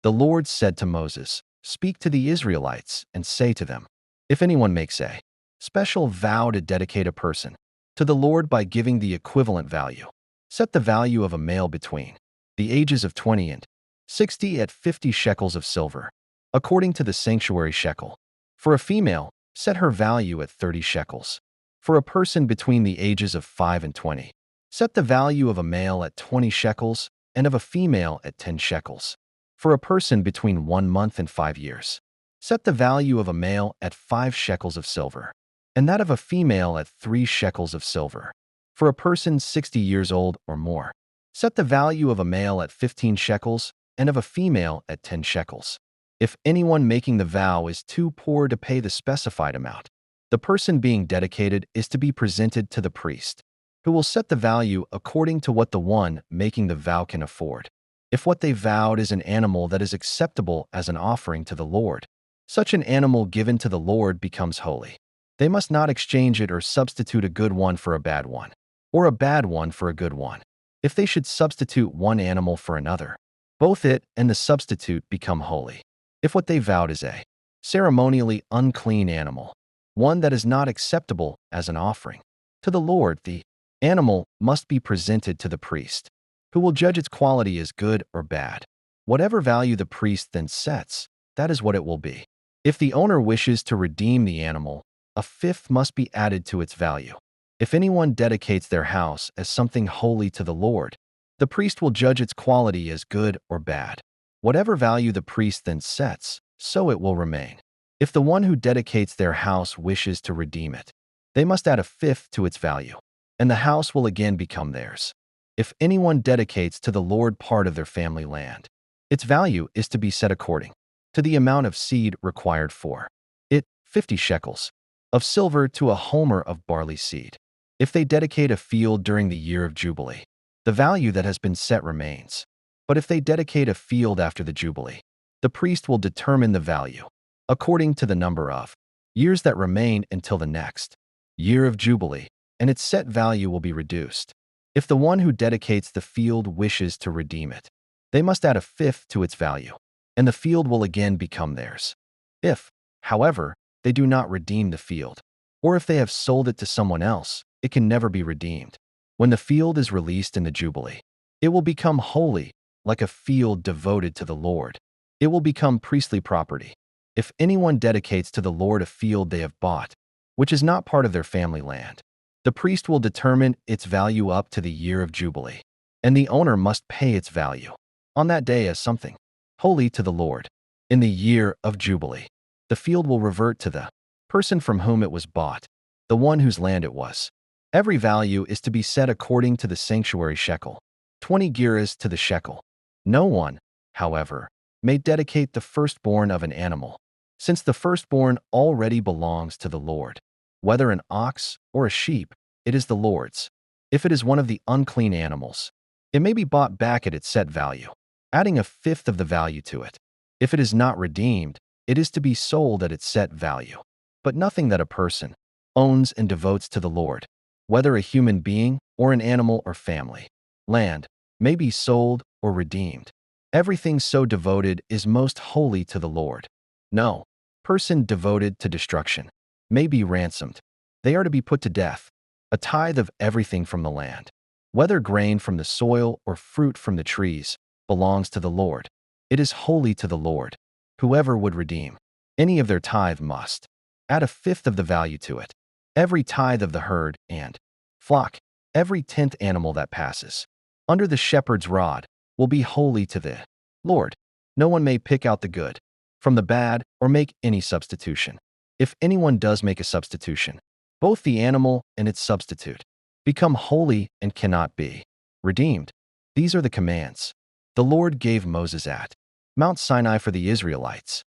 The Lord said to Moses, "Speak to the Israelites and say to them, if anyone makes a special vow to dedicate a person to the Lord by giving the equivalent value, set the value of a male between the ages of 20 and 60 at 50 shekels of silver, according to the sanctuary shekel. For a female, set her value at 30 shekels. For a person between the ages of 5 and 20, set the value of a male at 20 shekels and of a female at 10 shekels. For a person between 1 month and 5 years, set the value of a male at 5 shekels of silver, and that of a female at 3 shekels of silver. For a person 60 years old or more, set the value of a male at 15 shekels and of a female at 10 shekels. If anyone making the vow is too poor to pay the specified amount, the person being dedicated is to be presented to the priest, who will set the value according to what the one making the vow can afford. If what they vowed is an animal that is acceptable as an offering to the Lord, such an animal given to the Lord becomes holy. They must not exchange it or substitute a good one for a bad one, or a bad one for a good one. If they should substitute one animal for another, both it and the substitute become holy. If what they vowed is a ceremonially unclean animal, one that is not acceptable as an offering to the Lord, the animal must be presented to the priest, who will judge its quality as good or bad. Whatever value the priest then sets, that is what it will be. If the owner wishes to redeem the animal, a fifth must be added to its value. If anyone dedicates their house as something holy to the Lord, the priest will judge its quality as good or bad. Whatever value the priest then sets, so it will remain. If the one who dedicates their house wishes to redeem it, they must add a fifth to its value, and the house will again become theirs. If anyone dedicates to the Lord part of their family land, its value is to be set according to the amount of seed required for it, 50 shekels of silver to a homer of barley seed. If they dedicate a field during the year of Jubilee, the value that has been set remains. But if they dedicate a field after the Jubilee, the priest will determine the value according to the number of years that remain until the next year of Jubilee, and its set value will be reduced. If the one who dedicates the field wishes to redeem it, they must add a fifth to its value, and the field will again become theirs. If, however, they do not redeem the field, or if they have sold it to someone else, it can never be redeemed. When the field is released in the Jubilee, it will become holy, like a field devoted to the Lord. It will become priestly property. If anyone dedicates to the Lord a field they have bought, which is not part of their family land, the priest will determine its value up to the year of Jubilee, and the owner must pay its value on that day as something holy to the Lord. In the year of Jubilee, the field will revert to the person from whom it was bought, the one whose land it was. Every value is to be set according to the sanctuary shekel, 20 gerahs to the shekel. No one, however, may dedicate the firstborn of an animal, since the firstborn already belongs to the Lord. Whether an ox or a sheep, it is the Lord's. If it is one of the unclean animals, it may be bought back at its set value, adding a fifth of the value to it. If it is not redeemed, it is to be sold at its set value. But nothing that a person owns and devotes to the Lord, whether a human being or an animal or family, land, may be sold or redeemed. Everything so devoted is most holy to the Lord. No person devoted to destruction may be ransomed. They are to be put to death. A tithe of everything from the land, whether grain from the soil or fruit from the trees, belongs to the Lord. It is holy to the Lord. Whoever would redeem any of their tithe must add a fifth of the value to it. Every tithe of the herd and flock, every 10th animal that passes under the shepherd's rod, will be holy to the Lord. No one may pick out the good from the bad or make any substitution. If anyone does make a substitution, both the animal and its substitute become holy and cannot be redeemed. These are the commands the Lord gave Moses at Mount Sinai for the Israelites,